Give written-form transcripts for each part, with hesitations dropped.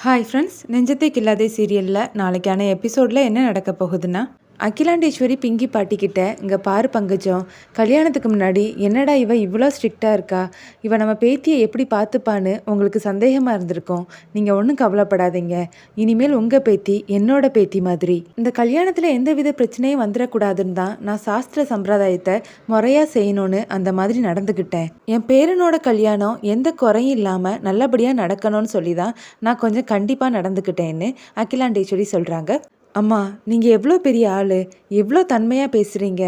Hi friends, நெஞ்சத்தை கில்லாதே சீரியலில் நாளைக்கான எபிசோடில் என்ன நடக்க போகுதுன்னா, அகிலாண்டேஸ்வரி பிங்கி பாட்டிக்கிட்ட இங்கே பாரு பங்கஜம், கல்யாணத்துக்கு முன்னாடி என்னடா இவ இவ்வளோ ஸ்ட்ரிக்டாக இருக்கா, இவ நம்ம பேத்தியை எப்படி பார்த்துப்பான்னு உங்களுக்கு சந்தேகமாக இருந்திருக்கும். நீங்கள் ஒன்றும் கவலைப்படாதீங்க, இனிமேல் உங்கள் பேத்தி என்னோட பேத்தி மாதிரி. இந்த கல்யாணத்தில் எந்தவித பிரச்சனையும் வந்துடக்கூடாதுன்னு தான் நான் சாஸ்திர சம்பிரதாயத்தை முறையாக செய்யணும்னு அந்த மாதிரி நடந்துக்கிட்டேன். என் பேரனோட கல்யாணம் எந்த குறையும் இல்லாமல் நல்லபடியாக நடக்கணும்னு சொல்லி தான் நான் கொஞ்சம் கண்டிப்பாக நடந்துக்கிட்டேன்னு அகிலாண்டேஸ்வரி சொல்கிறாங்க. அம்மா, நீங்கள் எவ்வளோ பெரிய ஆள், எவ்வளோ தன்மையாக பேசுகிறீங்க.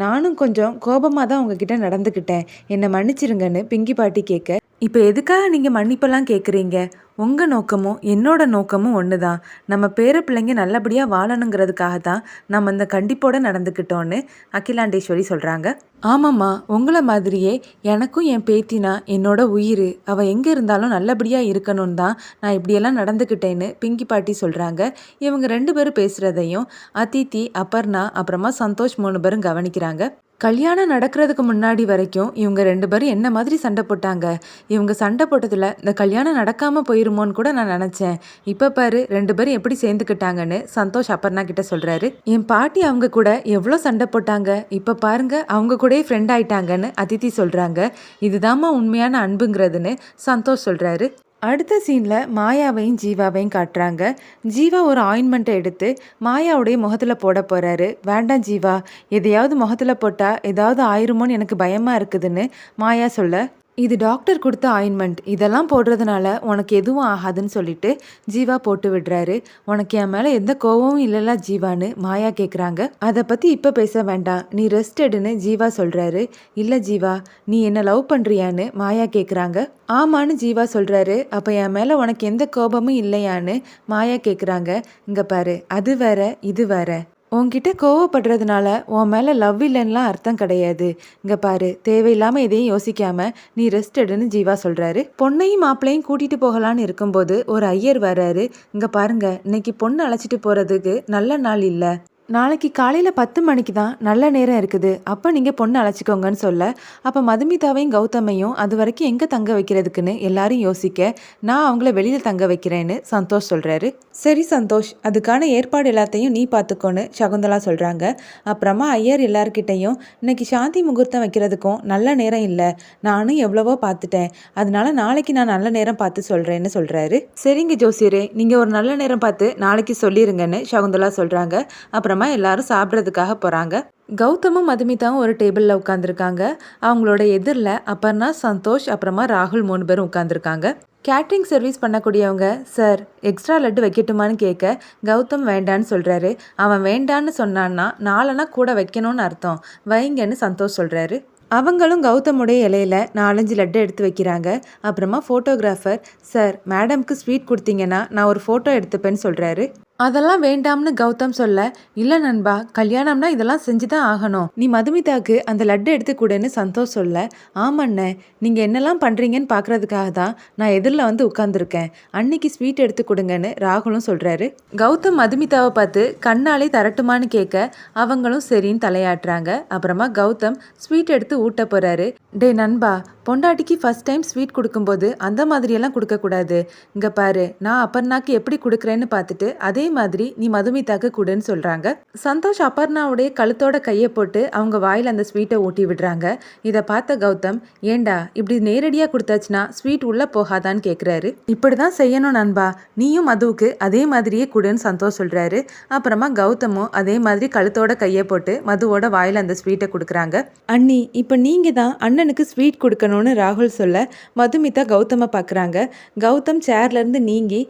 நானும் கொஞ்சம் கோபமாக தான் உங்ககிட்ட நடந்துக்கிட்டேன், என்னை மன்னிச்சிருங்கன்னு பிங்கி பாட்டி கேட்க, இப்போ எதுக்காக நீங்கள் மன்னிப்பெல்லாம் கேட்குறீங்க? உங்கள் நோக்கமும் என்னோட நோக்கமும் ஒன்று தான். நம்ம பேர பிள்ளைங்க நல்லபடியாக வாழணுங்கிறதுக்காக தான் நம்ம இந்த கண்டிப்போடு நடந்துக்கிட்டோன்னு அகிலாண்டேஸ்வரி சொல்கிறாங்க. ஆமாம்மா, உங்களை மாதிரியே எனக்கும் என் பேத்தினா என்னோட உயிர், அவள் எங்கே இருந்தாலும் நல்லபடியாக இருக்கணும்னு தான் நான் இப்படியெல்லாம் நடந்துக்கிட்டேன்னு பிங்கி பாட்டி சொல்கிறாங்க. இவங்க 2 பேரும் பேசுகிறதையும் அதித்தி, அபர்ணா அப்புறமா சந்தோஷ் 3 பேரும் கவனிக்கிறாங்க. கல்யாணம் நடக்கிறதுக்கு முன்னாடி வரைக்கும் இவங்க 2 பேரும் என்ன மாதிரி சண்டை போட்டாங்க. இவங்க சண்டை போட்டதில் இந்த கல்யாணம் நடக்காமல் போயிருமோன்னு கூட நான் நினச்சேன். இப்போ பாரு 2 பேரும் எப்படி சேர்ந்துக்கிட்டாங்கன்னு சந்தோஷ் அபர்ணா கிட்ட சொல்கிறாரு. என் பாட்டி அவங்க கூட எவ்வளோ சண்டை போட்டாங்க, இப்போ பாருங்க அவங்க கூடயே ஃப்ரெண்ட் ஆயிட்டாங்கன்னு அதித்தி சொல்கிறாங்க. இதுதாம்மா உண்மையான அன்புங்கிறதுன்னு சந்தோஷ் சொல்கிறாரு. அடுத்த சீனில் மாயாவையும் ஜீவாவையும் காட்டுறாங்க. ஜீவா ஒரு ஆயின்மெண்ட்டை எடுத்து மாயாவுடைய முகத்தில் போட போகிறாரு. வேண்டாம் ஜீவா, எதையாவது முகத்தில் போட்டால் ஏதாவது ஆயிருமோன்னு எனக்கு பயமாக இருக்குதுன்னு மாயா சொல்ல, இது டாக்டர் கொடுத்த ஆயின்மெண்ட், இதெல்லாம் போடுறதுனால உனக்கு எதுவும் ஆகாதுன்னு சொல்லிட்டு ஜீவா போட்டு விடுறாரு. உனக்கு என் மேலே எந்த கோவமும் இல்லைல்ல ஜீவான்னு மாயா கேட்குறாங்க. அதை பற்றி இப்போ பேச வேண்டாம், நீ ரெஸ்ட் எடுன்னு ஜீவா சொல்கிறாரு. இல்லை ஜீவா, நீ என்ன லவ் பண்ணுறியான்னு மாயா கேட்குறாங்க. ஆமான்னு ஜீவா சொல்கிறாரு. அப்போ என் மேலே உனக்கு எந்த கோபமும் இல்லையான்னு மாயா கேட்குறாங்க. இங்கே பாரு, அது வேற இது வேற. உன்கிட்ட கோவப்படுறதுனால உன் மேலே லவ் இல்லைன்னுலாம் அர்த்தம் கிடையாது. இங்கே பாரு, தேவையில்லாமல் எதையும் யோசிக்காம நீ ரெஸ்ட் எடுன்னு ஜீவா சொல்கிறாரு. பொண்ணையும் மாப்பிள்ளையும் கூட்டிகிட்டு போகலான்னு இருக்கும்போது ஒரு ஐயர் வர்றாரு. இங்கே பாருங்க, இன்னைக்கு பொண்ணு அழைச்சிட்டு போகிறதுக்கு நல்ல நாள் இல்லை, நாளைக்கு காலையில் 10 மணிக்கு தான் நல்ல நேரம் இருக்குது, அப்போ நீங்கள் பொண்ணு அழைச்சிக்கோங்கன்னு சொல்ல, அப்போ மதுமிதாவையும் கௌதமையும் அது வரைக்கும் எங்கே தங்க வைக்கிறதுக்குன்னு எல்லாரும் யோசிக்க, நான் அவங்கள வெளியில் தங்க வைக்கிறேன்னு சந்தோஷ் சொல்கிறாரு. சரி சந்தோஷ், அதுக்கான ஏற்பாடு எல்லாத்தையும் நீ பார்த்துக்கோன்னு சகுந்தலா சொல்கிறாங்க. அப்புறமா ஐயர் எல்லார்கிட்டையும் இன்னைக்கு சாந்தி முகூர்த்தம் வைக்கிறதுக்கும் நல்ல நேரம் இல்லை, நானும் எவ்வளவோ பார்த்துட்டேன், அதனால நாளைக்கு நான் நல்ல நேரம் பார்த்து சொல்கிறேன்னு சொல்கிறாரு. சரிங்க ஜோசியரே, நீங்கள் ஒரு நல்ல நேரம் பார்த்து நாளைக்கு சொல்லிடுங்கன்னு சகுந்தலா சொல்கிறாங்க. அப்புறம் எல்லாரும் சாப்பிட்றதுக்காக போகிறாங்க. கௌதமும் மதுமிதாவும் ஒரு டேபிளில் உட்காந்துருக்காங்க. அவங்களோட எதிரில் அபர்ணா, சந்தோஷ் அப்புறமா ராகுல் 3 பேரும் உட்காந்துருக்காங்க. கேட்ரிங் சர்வீஸ் பண்ணக்கூடியவங்க, சார் எக்ஸ்ட்ரா லட்டு வைக்கட்டுமான்னு கேட்க கௌதம் வேண்டான்னு சொல்கிறாரு. அவன் வேண்டான்னு சொன்னான்னா 4 கூட வைக்கணும்னு அர்த்தம், வைங்கன்னு சந்தோஷ் சொல்கிறாரு. அவங்களும் கௌதமுடைய இலையில 4-5 லட்டு எடுத்து வைக்கிறாங்க. அப்புறமா ஃபோட்டோகிராஃபர், சார் மேடம்க்கு ஸ்வீட் கொடுத்தீங்கன்னா நான் ஒரு ஃபோட்டோ எடுத்துப்பேன்னு சொல்கிறாரு. அதெல்லாம் வேண்டாம்னு கௌதம் சொல்ல, இல்லை நண்பா, கல்யாணம்னா இதெல்லாம் செஞ்சு தான் ஆகணும், நீ மதுமிதாக்கு அந்த லட்டு எடுத்து கூடன்னு சந்தோஷ் சொல்ல, ஆமாண்ணே, நீங்கள் என்னெல்லாம் பண்ணுறீங்கன்னு பார்க்குறதுக்காக தான் நான் எதிரில் வந்து உட்காந்துருக்கேன், அன்னைக்கு ஸ்வீட் எடுத்து கொடுங்கன்னு ராகுலும் சொல்கிறாரு. கௌதம் மதுமிதாவை பார்த்து கண்ணாலே தரட்டுமான்னு கேட்க அவங்களும் சரின்னு தலையாட்டுறாங்க. அப்புறமா கௌதம் ஸ்வீட் எடுத்து ஊட்ட போகிறாரு. டே நண்பா, பொண்டாட்டிக்கு ஃபர்ஸ்ட் டைம் ஸ்வீட் கொடுக்கும்போது அந்த மாதிரியெல்லாம் கொடுக்கக்கூடாது. இங்கே பாரு, நான் அபர்ணாக்கு எப்படி கொடுக்குறேன்னு பார்த்துட்டு அதே மாதிரி நீ மதுமிதாக்கு கூடன்னு சொல்கிறாங்க. சந்தோஷ் அபர்ணாவுடைய கழுத்தோட கையை போட்டு அவங்க வாயில் அந்த ஸ்வீட்டை ஊட்டி விடுறாங்க. இதை பார்த்த கௌதம், ஏண்டா இப்படி நேரடியாக கொடுத்தாச்சுன்னா ஸ்வீட் உள்ளே போகாதான்னு கேட்குறாரு. இப்படி தான் செய்யணும் நண்பா, நீயும் மதுவுக்கு அதே மாதிரியே கூடன்னு சந்தோஷ் சொல்கிறாரு. அப்புறமா கௌதமும் அதே மாதிரி கழுத்தோட கையை போட்டு மதுவோட வாயில் அந்த ஸ்வீட்டை கொடுக்குறாங்க. அண்ணி, இப்போ நீங்கள் தான் அண்ணனுக்கு ஸ்வீட் கொடுக்கணும்னு ராகுல் சொல்ல, மதுமிதா கௌதமை பார்க்குறாங்க. கௌதம் சேர்லேருந்து நீங்கி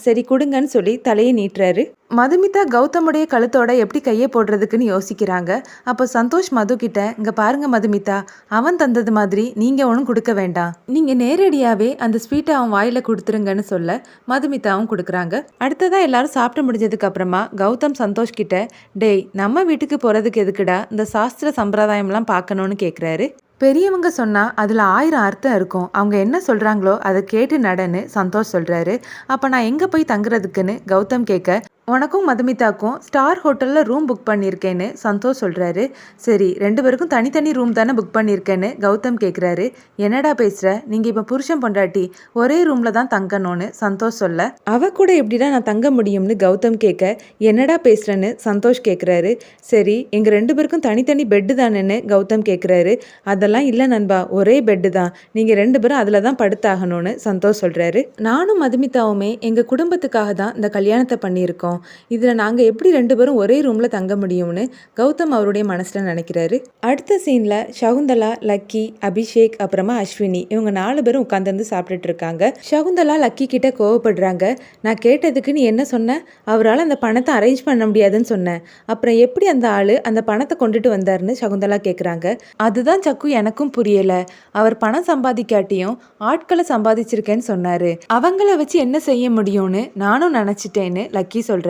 சரி கொடுங்கன்னு சொல்லி தலையை நீட்டுறாரு. மதுமிதா கௌதமுடைய கழுத்தோட எப்படி கையை போடுறதுக்குன்னு யோசிக்கிறாங்க. அப்போ சந்தோஷ் மது கிட்ட, இங்கே பாருங்க மதுமிதா, அவன் தந்தது மாதிரி நீங்கள் ஒன்றும் கொடுக்க வேண்டாம், நீங்கள் நேரடியாகவே அந்த ஸ்வீட்டை அவன் வாயில் கொடுத்துருங்கன்னு சொல்ல மதுமிதாவும் கொடுக்குறாங்க. அடுத்ததாக எல்லாரும் சாப்பிட்டு முடிஞ்சதுக்கு அப்புறமா கௌதம் சந்தோஷ் கிட்ட, டேய் நம்ம வீட்டுக்கு போகிறதுக்கு எதுக்குடா இந்த சாஸ்திர சம்பிரதாயம்லாம் பார்க்கணுன்னு கேட்குறாரு. பெரியவங்க சொன்னால் அதில் 1000 அர்த்தம் இருக்கும், அவங்க என்ன சொல்கிறாங்களோ அதை கேட்டு நடன்னு சந்தோஷ் சொல்கிறாரு. அப்போ நான் எங்கே போய் தங்குறதுக்குன்னு கௌதம் கேட்க, உனக்கும் மதுமிதாக்கும் ஸ்டார் ஹோட்டலில் ரூம் புக் பண்ணியிருக்கேன்னு சந்தோஷ் சொல்கிறாரு. சரி, 2 பேருக்கும் தனித்தனி ரூம் தானே புக் பண்ணியிருக்கேன்னு கௌதம் கேட்குறாரு. என்னடா பேசுகிற, நீங்கள் இப்போ புருஷன் பொண்டாட்டி ஒரே ரூமில் தான் தங்கணும்னு சந்தோஷ் சொல்ல, அவ கூட எப்படிடா நான் தங்க முடியும்னு கௌதம் கேட்க, என்னடா பேசுகிறேன்னு சந்தோஷ் கேட்குறாரு. சரி, எங்கள் 2 பேருக்கும் தனித்தனி பெட்டு தானேன்னு கௌதம் கேட்குறாரு. அதெல்லாம் இல்லை நண்பா, ஒரே பெட்டு தான், நீங்கள் 2 பேரும் அதில் தான் படுத்தாகணும்னு சந்தோஷ் சொல்கிறாரு. நானும் மதுமிதாவுமே எங்கள் குடும்பத்துக்காக தான் இந்த கல்யாணத்தை பண்ணியிருக்கோம். இதில் நாங்கள் எப்படி 2 பேரும் ஒரே ரூமில் தங்க முடியும்னு கௌதம் அவருடைய மனசில் நினைக்கிறாரு. அடுத்த சீனில் சகுந்தலா, லக்கி, அபிஷேக், அப்புறமா அஸ்வினி இவங்க 4 பேரும் உட்காந்துருந்து சாப்பிட்டுட்டு இருக்காங்க. சகுந்தலா லக்கி கிட்ட கோவப்படுறாங்க. நான் கேட்டதுக்கு நீ என்ன சொன்ன? அவரால் அந்த பணத்தை அரேஞ்ச் பண்ண முடியாதுன்னு சொன்னேன். அப்புறம் எப்படி அந்த ஆள் அந்த பணத்தை கொண்டுட்டு வந்தாருன்னு சகுந்தலா கேட்குறாங்க. அதுதான் சக்கு எனக்கும் புரியலை. அவர் பணம் சம்பாதிக்காட்டியும் ஆட்களை சம்பாதிச்சிருக்கேன்னு சொன்னார். அவங்கள வச்சு என்ன செய்ய முடியும்னு நானும் நினச்சிட்டேன்னு லக்கி சொல்கிறாரு.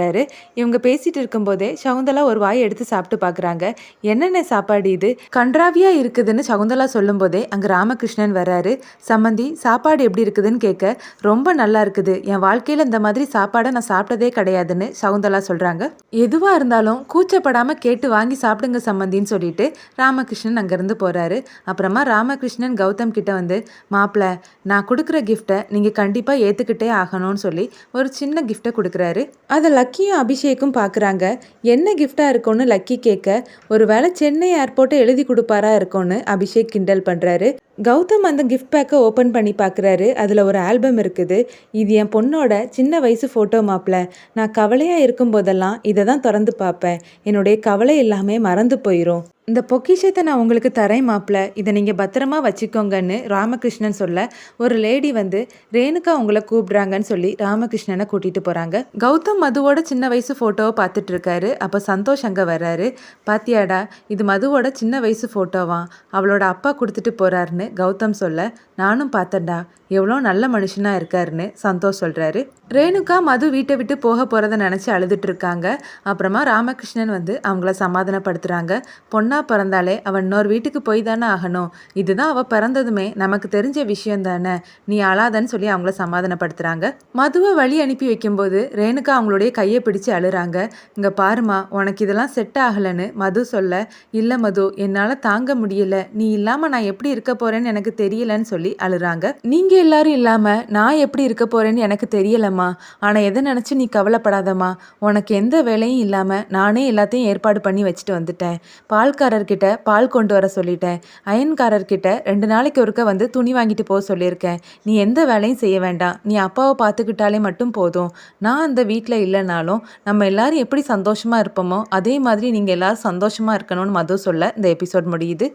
இவங்க பேசிட்டு இருக்கும்போதே சகுந்தலா ஒரு வாயை எடுத்து சாப்பிட்டு பார்க்குறாங்க. என்னென்ன சாப்பாடு இது, கன்றாவியா இருக்குதுன்னு சகுந்தலா சொல்லும் போதே அங்கே ராமகிருஷ்ணன் வராரு. சம்மந்தி, சாப்பாடு எப்படி இருக்குதுன்னு கேட்க, ரொம்ப நல்லா இருக்குது, என் வாழ்க்கையில் இந்த மாதிரி சாப்பாடை நான் சாப்பிட்டதே கிடையாதுன்னு சகுந்தலா சொல்கிறாங்க. எதுவாக இருந்தாலும் கூச்சப்படாமல் கேட்டு வாங்கி சாப்பிடுங்க சம்மந்தின்னு சொல்லிட்டு ராமகிருஷ்ணன் அங்கேருந்து போகிறாரு. அப்புறமா ராமகிருஷ்ணன் கௌதம் கிட்ட வந்து, மாப்பிள்ள, நான் கொடுக்குற கிஃப்டை நீங்கள் கண்டிப்பாக ஏற்றுக்கிட்டே ஆகணும்னு சொல்லி ஒரு சின்ன கிஃப்டை கொடுக்குறாரு. அதை லக்கியும் அபிஷேக்கும் பார்க்குறாங்க. என்ன கிஃப்டாக இருக்கும்னு லக்கி கேட்க, ஒரு வேளை சென்னை ஏர்போர்ட்டை எழுதி கொடுப்பாரா இருக்கும்னு அபிஷேக் கிண்டல் பண்ணுறாரு. கௌதம் அந்த கிஃப்ட் பேக்கை ஓப்பன் பண்ணி பார்க்குறாரு. அதில் ஒரு ஆல்பம் இருக்குது. இது என் பொண்ணோட சின்ன வயசு ஃபோட்டோ மாப்பிள்ள. நான் கவலையாக இருக்கும் போதெல்லாம் இதை தான் திறந்து பார்ப்பேன். என்னுடைய கவலை எல்லாமே மறந்து போயிடும். இந்த பொக்கிஷத்தை நான் உங்களுக்கு தரேன் மாப்பிள்ள, இதை நீங்கள் பத்திரமா வச்சுக்கோங்கன்னு ராமகிருஷ்ணன் சொல்ல, ஒரு லேடி வந்து ரேணுகா உங்களை கூப்பிடுறாங்கன்னு சொல்லி ராமகிருஷ்ணனை கூட்டிகிட்டு போகிறாங்க. கௌதம் மதுவோட சின்ன வயசு ஃபோட்டோவை பார்த்துட்டு இருக்காரு. அப்போ சந்தோஷ் அங்கே வர்றாரு. பாத்தியாடா, இது மதுவோட சின்ன வயசு ஃபோட்டோவா, அவளோட அப்பா கொடுத்துட்டு போகிறாருன்னு கௌதம் சொல்ல, நானும் பார்த்தேன்டா, எவ்வளோ நல்ல மனுஷனாக இருக்காருன்னு சந்தோஷ் சொல்கிறாரு. ரேணுகா மது வீட்டை விட்டு போக போகிறத நினச்சி அழுதுட்டு இருக்காங்க. அப்புறமா ராமகிருஷ்ணன் வந்து அவங்கள சமாதானப்படுத்துகிறாங்க. பொண்ணா பிறந்தாலே அவன் இன்னொரு வீட்டுக்கு போய் தானே ஆகணும், இதுதான் அவள் பிறந்ததுமே நமக்கு தெரிஞ்ச விஷயம் தானே, நீ அழாதன்னு சொல்லி அவங்கள சமாதானப்படுத்துகிறாங்க. மதுவை வழி அனுப்பி வைக்கும்போது ரேணுகா அவங்களுடைய கையை பிடிச்சு அழுறாங்க. இங்கே பாருமா, உனக்கு இதெல்லாம் செட் ஆகலைன்னு மது சொல்ல, இல்லை மது, என்னால் தாங்க முடியல, நீ இல்லாமல் நான் எப்படி இருக்க போகிறேன்னு எனக்கு தெரியலன்னு சொல்லி அழுறாங்க. நீங்கள் எல்லாரும் இல்லாமல் நான் எப்படி இருக்க போகிறேன்னு எனக்கு தெரியலம்மா, ஆனால் எதை நினச்சி நீ கவலைப்படாதம்மா, உனக்கு எந்த வேலையும் இல்லாமல் நானே எல்லாத்தையும் ஏற்பாடு பண்ணி வச்சுட்டு வந்துட்டேன். பால்காரர்கிட்ட பால் கொண்டு வர சொல்லிட்டேன். அயன்காரர்கிட்ட 2 நாளைக்கு ஒருக்க வந்து துணி வாங்கிட்டு போக சொல்லியிருக்கேன். நீ எந்த வேலையும் செய்ய வேண்டாம், நீ அப்பாவை பார்த்துக்கிட்டாலே மட்டும் போதும். நான் அந்த வீட்டில் இல்லைனாலும் நம்ம எல்லாரும் எப்படி சந்தோஷமாக இருப்போமோ அதே மாதிரி நீங்கள் எல்லாரும் சந்தோஷமாக இருக்கணும்னு மது சொல்ல இந்த எபிசோட் முடியுது.